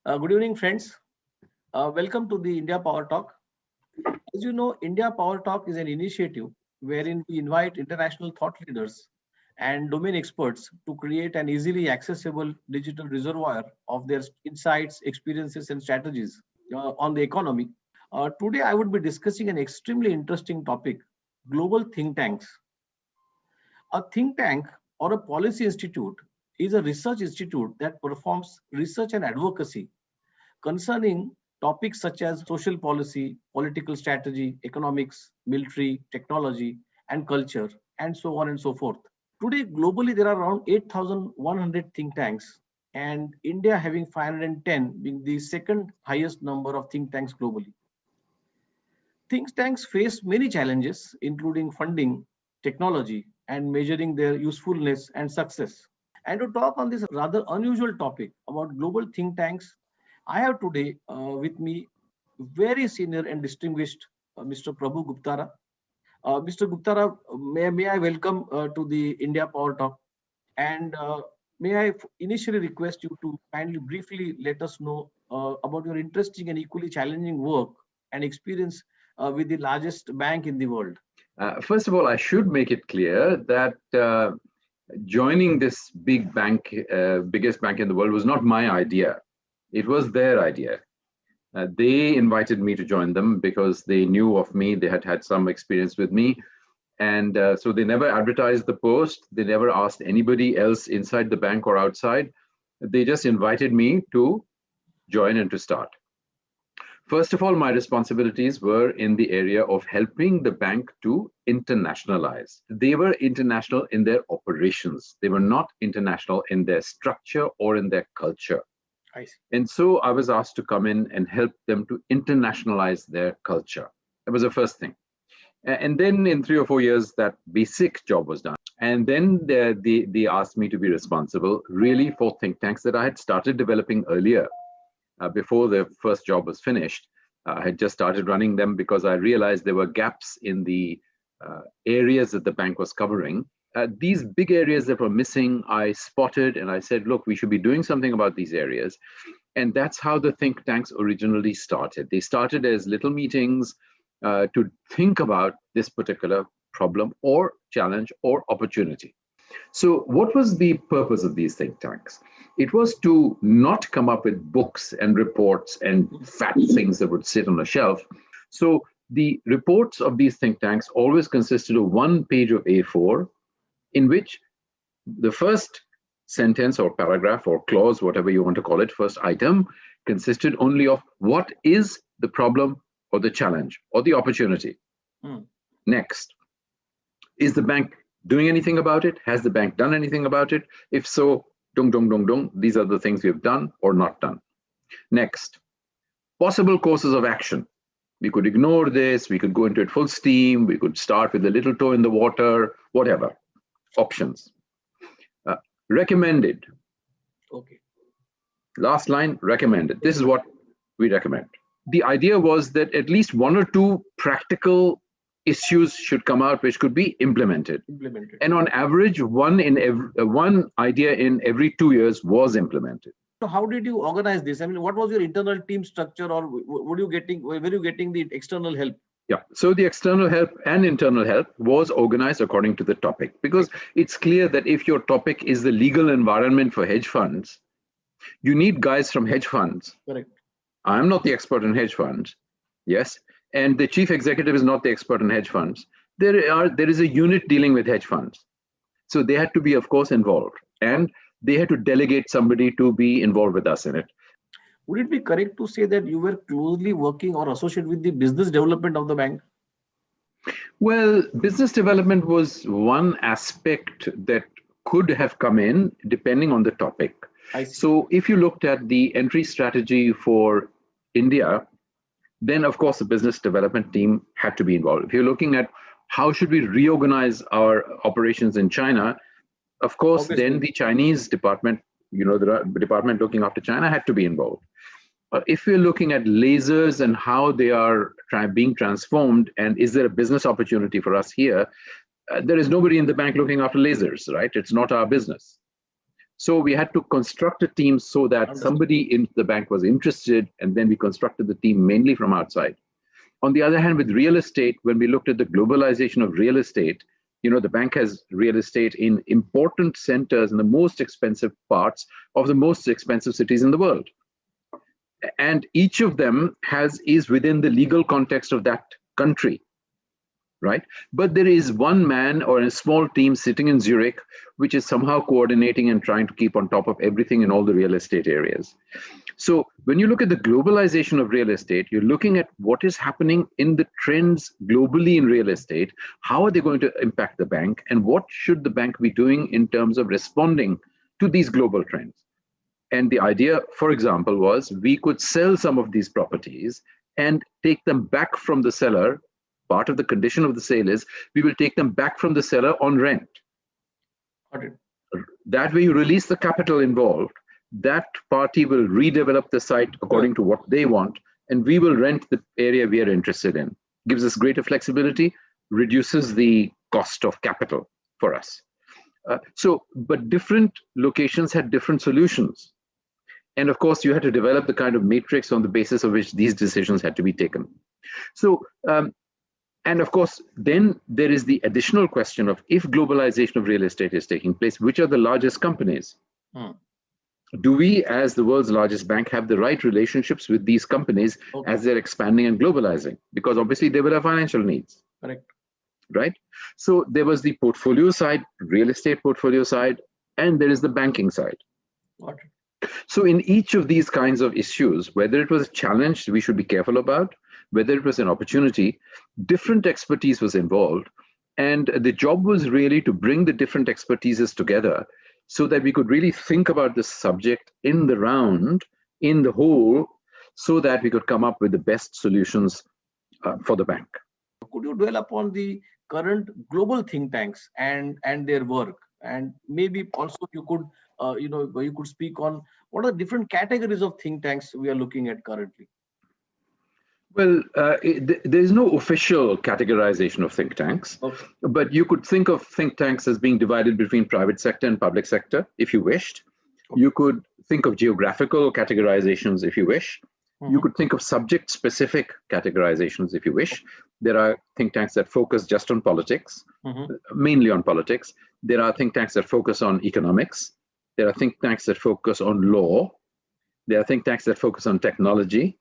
Good evening, friends. Welcome to the India Power Talk. As you know, India Power Talk is an initiative wherein we invite international thought leaders and domain experts to create an easily accessible digital reservoir of their insights, experiences, and strategies on the economy. Today, I would be discussing an extremely interesting topic: global think tanks. A think tank or a policy institute is a research institute that performs research and advocacy concerning topics such as social policy, political strategy, economics, military, technology, and culture, and so on and so forth. Today, globally, there are around 8,100 think tanks, and India having 510 being the second highest number of think tanks globally. Think tanks face many challenges, including funding, technology, and measuring their usefulness and success. And to talk on this rather unusual topic about global think tanks, I have today with me very senior and distinguished Mr. Prabhu Guptara. Mr. Guptara, may I welcome to the India Power Talk, and may I initially request you to kindly briefly let us know about your interesting and equally challenging work and experience with the largest bank in the world. First of all, I should make it clear that joining this big bank, biggest bank in the world, was not my idea. It was their idea. They invited me to join them because they knew of me. They had had some experience with me. And so they never advertised the post. They never asked anybody else inside the bank or outside. They just invited me to join and to start. First of all, my responsibilities were in the area of helping the bank to internationalize. They were international in their operations. They were not international in their structure or in their culture. I see. And so I was asked to come in and help them to internationalize their culture. That was the first thing. And then in 3 or 4 years, that basic job was done. And then they asked me to be responsible really for think tanks that I had started developing earlier. Before the first job was finished. I had just started running them because I realized there were gaps in the areas that the bank was covering. These big areas that were missing, I spotted and I said, look, we should be doing something about these areas. And that's how the think tanks originally started. They started as little meetings to think about this particular problem or challenge or opportunity. So what was the purpose of these think tanks? It was to not come up with books and reports and fat things that would sit on a shelf. So the reports of these think tanks always consisted of 1 page of A4 in which the first sentence or paragraph or clause, whatever you want to call it, first item, consisted only of what is the problem or the challenge or the opportunity. Next, is the bank doing anything about it? Has the bank done anything about it? If so, dung, dung, dung, dung, these are the things we have done or not done. Next, possible courses of action. We could ignore this, we could go into it full steam, we could start with a little toe in the water, whatever. Options. Recommended. Okay. Last line, recommended. This is what we recommend. The idea was that at least 1 or 2 practical issues should come out which could be implemented. And on average, one idea in every 2 years was implemented. So how did you organize this? I mean, what was your internal team structure, or were you getting the external help? Yeah, so the external help and internal help was organized according to the topic, because it's clear that if your topic is the legal environment for hedge funds, you need guys from hedge funds. Correct. I'm not the expert in hedge funds. Yes. And the chief executive is not the expert in hedge funds. There is a unit dealing with hedge funds. So they had to be, of course, involved. And they had to delegate somebody to be involved with us in it. Would it be correct to say that you were closely working or associated with the business development of the bank? Well, business development was one aspect that could have come in depending on the topic. So if you looked at the entry strategy for India, then of course the business development team had to be involved. If you're looking at how should we reorganize our operations in China, of course, then the Chinese department, the department looking after China had to be involved. If we're looking at lasers and how they are being transformed, and is there a business opportunity for us here, there is nobody in the bank looking after lasers, right? It's not our business. So we had to construct a team so that Understood. somebody in the bank was interested, and then we constructed the team mainly from outside. On the other hand, with real estate, when we looked at the globalization of real estate, the bank has real estate in important centers in the most expensive parts of the most expensive cities in the world. And each of them is within the legal context of that country, right? But there is one man or a small team sitting in Zurich, which is somehow coordinating and trying to keep on top of everything in all the real estate areas. So when you look at the globalization of real estate, you're looking at what is happening in the trends globally in real estate. How are they going to impact the bank? And what should the bank be doing in terms of responding to these global trends? And the idea, for example, was we could sell some of these properties and take them back from the seller. Part of the condition of the sale is we will take them back from the seller on rent. Got it. That way you release the capital involved. That party will redevelop the site according to what they want, and we will rent the area we are interested in. Gives us greater flexibility, reduces the cost of capital for us. But different locations had different solutions. And of course, you had to develop the kind of matrix on the basis of which these decisions had to be taken. So, and of course, then there is the additional question of if globalization of real estate is taking place, which are the largest companies? Do we, as the world's largest bank, have the right relationships with these companies as they're expanding and globalizing? Because obviously they will have financial needs. Correct. Right? So there was the portfolio side, real estate portfolio side, and there is the banking side. Got it. So in each of these kinds of issues, whether it was a challenge we should be careful about, whether it was an opportunity, different expertise was involved. And the job was really to bring the different expertises together so that we could really think about this subject in the round, in the whole, so that we could come up with the best solutions for the bank. Could you dwell upon the current global think tanks and their work? And maybe also you could you could speak on what are the different categories of think tanks we are looking at currently. Well, there is no official categorization of think tanks, but you could think of think tanks as being divided between private sector and public sector, if you wished. You could think of geographical categorizations, if you wish. You could think of subject-specific categorizations, if you wish. There are think tanks that focus just on politics, mainly on politics. There are think tanks that focus on economics. There are think tanks that focus on law. There are think tanks that focus on technology.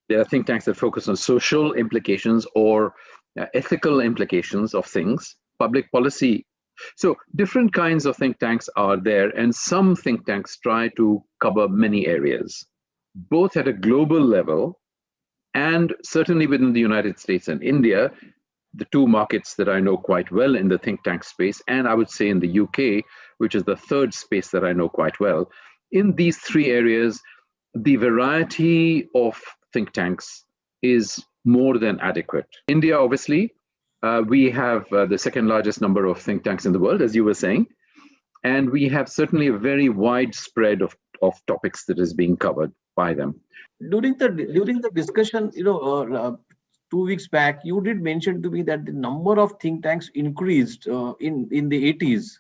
There are think tanks that focus on social implications or ethical implications of things, public policy. So different kinds of think tanks are there, and some think tanks try to cover many areas, both at a global level and certainly within the United States and India, the two markets that I know quite well in the think tank space, and I would say in the UK, which is the third space that I know quite well. In these three areas, the variety of think tanks is more than adequate. India, obviously, we have the second largest number of think tanks in the world, as you were saying, and we have certainly a very wide spread of topics that is being covered by them. During the discussion, 2 weeks back, you did mention to me that the number of think tanks increased in the 80s,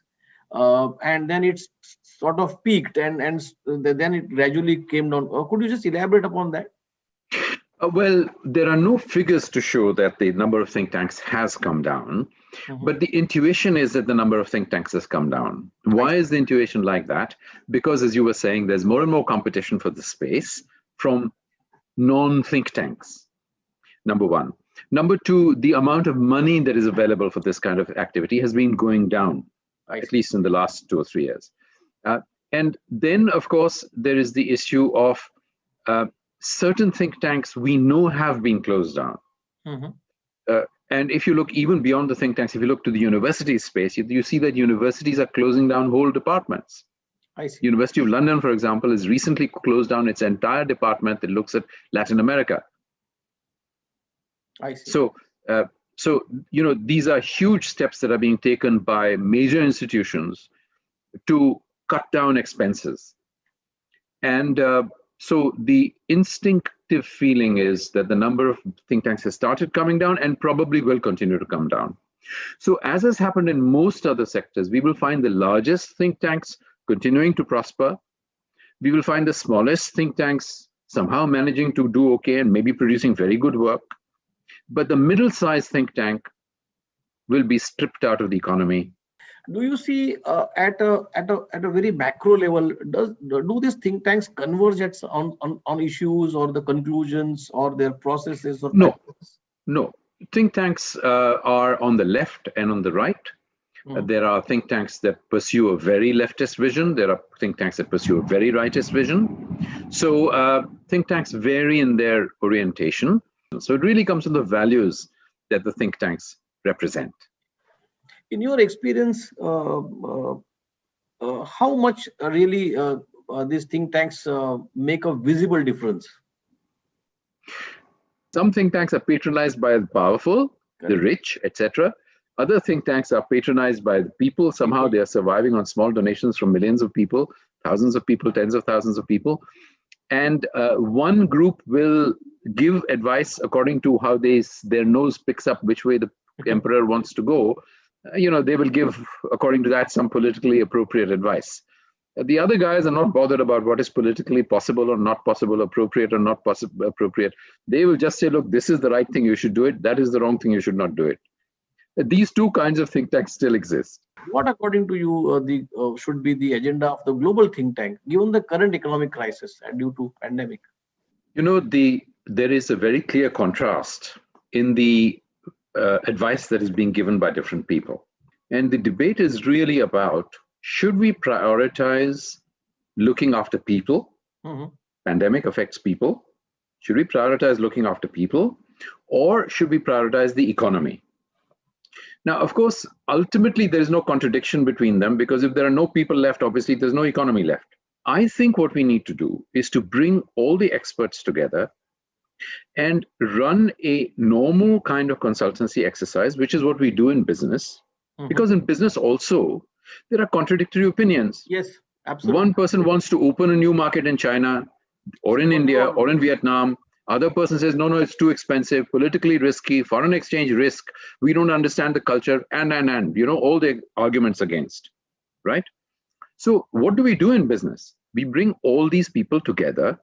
and then it's sort of peaked, and then it gradually came down. Could you just elaborate upon that? Well, there are no figures to show that the number of think tanks has come down, but the intuition is that the number of think tanks has come down. Why is the intuition like that? Because, as you were saying, there's more and more competition for the space from non-think tanks, number one. Number two, the amount of money that is available for this kind of activity has been going down, at least in the last 2 or 3 years. And then, of course, there is the issue of certain think tanks we know have been closed down. And if you look even beyond the think tanks, if you look to the university space, you see that universities are closing down whole departments. I see. University of London, for example, has recently closed down its entire department that looks at Latin America. I see. So these are huge steps that are being taken by major institutions to cut down expenses. And so the instinctive feeling is that the number of think tanks has started coming down and probably will continue to come down. So as has happened in most other sectors, we will find the largest think tanks continuing to prosper. We will find the smallest think tanks somehow managing to do okay and maybe producing very good work. But the middle-sized think tank will be stripped out of the economy. Do you see at a very macro level, do these think tanks converge on issues or the conclusions or their processes or No, practices? no. Think tanks are on the left and on the right. Mm. There are think tanks that pursue a very leftist vision. There are think tanks that pursue a very rightist vision. So think tanks vary in their orientation. So it really comes to the values that the think tanks represent. In your experience, how much really these think tanks make a visible difference? Some think tanks are patronized by the powerful, the rich, etc. Other think tanks are patronized by the people. Somehow they are surviving on small donations from millions of people, thousands of people, tens of thousands of people. And one group will give advice according to how their nose picks up which way the emperor wants to go. They will give, according to that, some politically appropriate advice. The other guys are not bothered about what is politically possible or not possible, appropriate or not appropriate. They will just say, look, this is the right thing, you should do it. That is the wrong thing, you should not do it. These two kinds of think tanks still exist. What, according to you, should be the agenda of the global think tank, given the current economic crisis and due to pandemic? There is a very clear contrast in the advice that is being given by different people. And the debate is really about, should we prioritize looking after people? Mm-hmm. Pandemic affects people. Should we prioritize looking after people? Or should we prioritize the economy? Now, of course, ultimately, there is no contradiction between them, because if there are no people left, obviously, there's no economy left. I think what we need to do is to bring all the experts together and run a normal kind of consultancy exercise, which is what we do in business. Mm-hmm. Because in business also, there are contradictory opinions. Yes, absolutely. One person wants to open a new market in China or in India or in Vietnam. Other person says, no, it's too expensive, politically risky, foreign exchange risk. We don't understand the culture, and all the arguments against, right? So what do we do in business? We bring all these people together.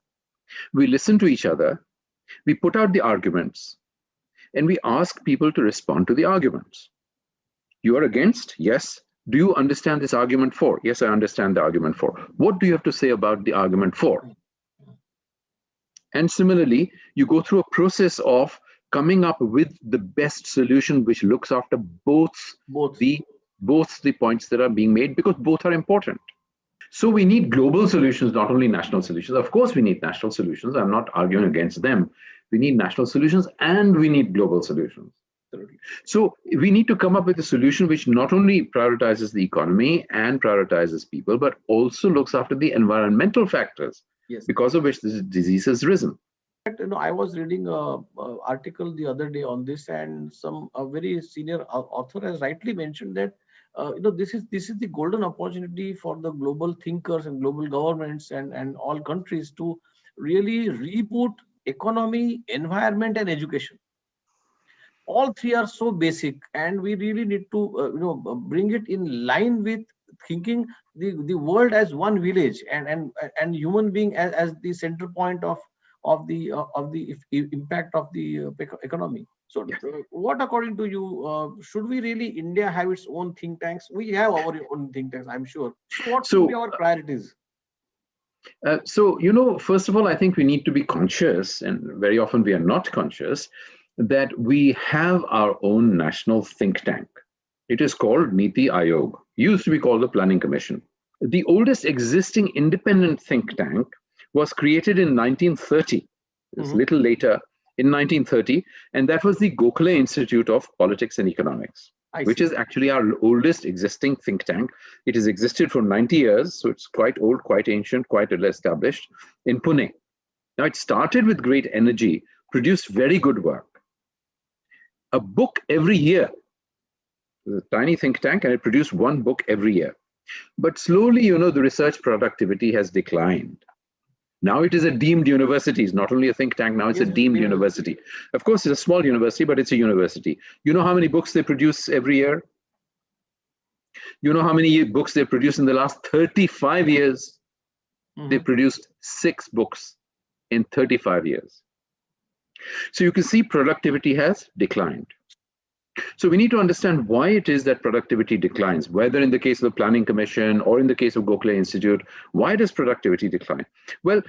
We listen to each other. We put out the arguments, and we ask people to respond to the arguments. You are against? Yes. Do you understand this argument for? Yes, I understand the argument for. What do you have to say about the argument for? And similarly, you go through a process of coming up with the best solution, which looks after both the points that are being made, because both are important. So we need global solutions, not only national solutions. Of course, we need national solutions. I'm not arguing against them. We need national solutions and we need global solutions. So we need to come up with a solution which not only prioritizes the economy and prioritizes people, but also looks after the environmental factors, yes, because of which this disease has risen. I was reading an article the other day on this, and a very senior author has rightly mentioned that this is the golden opportunity for the global thinkers and global governments and all countries to really reboot economy, environment, and education. All three are so basic, and we really need to bring it in line with thinking the world as one village and human being as the center point of the impact of the economy. So yes, what, according to you, should we really India have its own think tanks? We have our own think tanks, I'm sure. So what should be our priorities? First of all, I think we need to be conscious, and very often we are not conscious, that we have our own national think tank. It is called Niti Aayog, used to be called the Planning Commission. The oldest existing independent think tank was created in 1930. It's a little later, in 1930, and that was the Gokhale Institute of Politics and Economics, which is actually our oldest existing think tank. It has existed for 90 years, so it's quite old, quite ancient, quite well established, in Pune. Now, it started with great energy, produced very good work. A book every year. It was a tiny think tank, and it produced one book every year. But slowly, the research productivity has declined. Now it is a deemed university. It's not only a think tank, now it's a deemed university. Of course, it's a small university, but it's a university. You know how many books they produce every year? You know how many books they produced in the last 35 years? They produced 6 books in 35 years. So you can see productivity has declined. So we need to understand why it is that productivity declines, whether in the case of the Planning Commission or in the case of Gokhale Institute. Why does productivity decline? Well,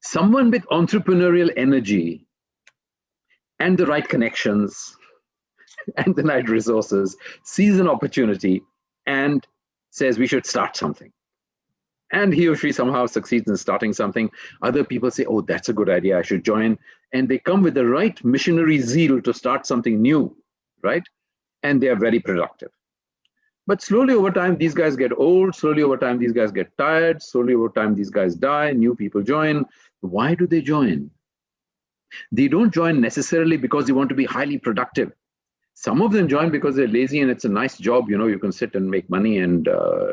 someone with entrepreneurial energy and the right connections and the right resources sees an opportunity and says we should start something. And he or she somehow succeeds in starting something. Other people say, oh, that's a good idea, I should join. And they come with the right missionary zeal to start something new, right? And they are very productive. But slowly over time, these guys get old. Slowly over time, these guys get tired. Slowly over time, these guys die. New people join. Why do they join? They don't join necessarily because they want to be highly productive. Some of them join because they're lazy and it's a nice job. You know, you can sit and make money and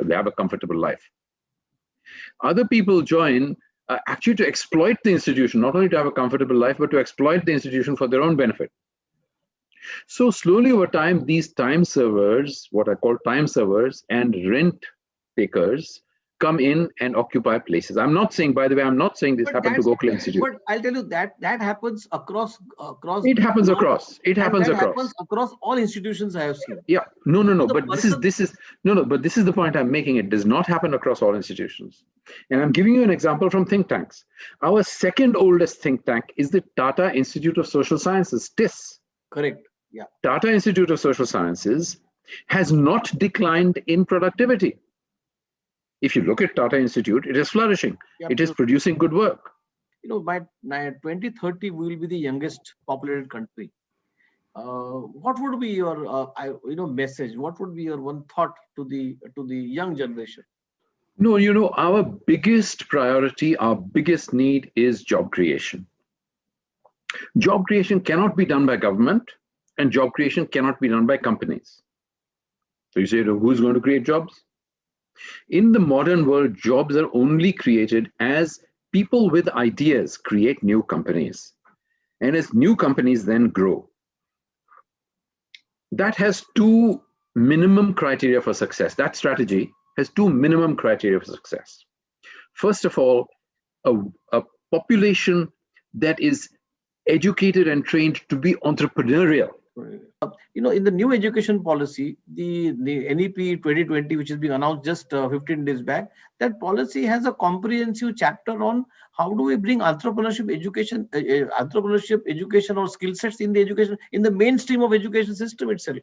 they have a comfortable life. Other people join actually to exploit the institution, not only to have a comfortable life, but to exploit the institution for their own benefit. So slowly over time, these time servers, what I call time servers and rent takers, come in and occupy places. I'm not saying, by the way, I'm not saying this happened to Gokhale Institute. But I'll tell you that happens across. It happens across. It happens across. Happens across all institutions I have seen. Yeah, no. But this is no. But this is the point I'm making. It does not happen across all institutions. And I'm giving you an example from think tanks. Our second oldest think tank is the Tata Institute of Social Sciences, TIS. Correct. Yeah. Tata Institute of Social Sciences has not declined in productivity. If you look at Tata Institute, it is flourishing. Yeah, it is producing good work. You know, by 2030, we will be the youngest populated country. What would be your, message? What would be your one thought to the young generation? No, you know, our biggest priority, our biggest need is job creation. Job creation cannot be done by government, and job creation cannot be done by companies. So you say, who's going to create jobs? In the modern world, jobs are only created as people with ideas create new companies. And as new companies then grow. That has 2 minimum criteria for success. That strategy has 2 minimum criteria for success. First of all, a population that is educated and trained to be entrepreneurial. You know, in the new education policy, the NEP 2020, which is being announced just 15 days back, that policy has a comprehensive chapter on how do we bring entrepreneurship education or skill sets in the education, in the mainstream of education system itself.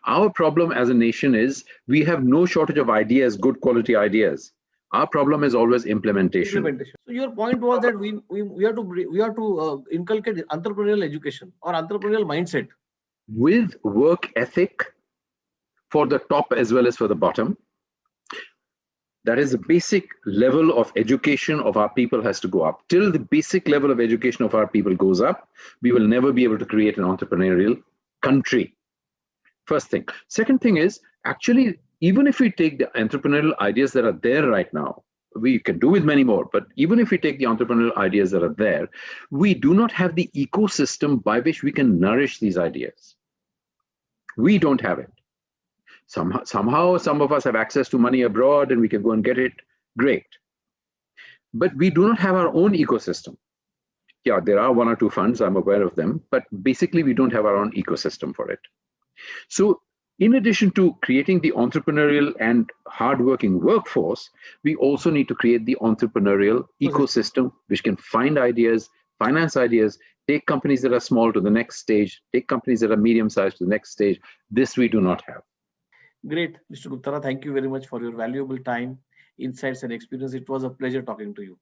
Our problem as a nation is we have no shortage of ideas, good quality ideas. Our problem is always implementation. So your point was that we have to inculcate entrepreneurial education or entrepreneurial mindset. With work ethic for the top as well as for the bottom. That is the basic level of education of our people has to go up. Till the basic level of education of our people goes up, we will never be able to create an entrepreneurial country. First thing. Second thing is, actually, even if we take the entrepreneurial ideas that are there right now, we can do with many more, but even if we take the entrepreneurial ideas that are there, we do not have the ecosystem by which we can nourish these ideas. We don't have it. Somehow, some of us have access to money abroad and we can go and get it. Great. But we do not have our own ecosystem. Yeah, there are 1 or 2 funds, I'm aware of them, but basically we don't have our own ecosystem for it. So in addition to creating the entrepreneurial and hardworking workforce, we also need to create the entrepreneurial ecosystem, which can find ideas, finance ideas, take companies that are small to the next stage, take companies that are medium-sized to the next stage. This we do not have. Great, Mr. Guptara. Thank you very much for your valuable time, insights, and experience. It was a pleasure talking to you.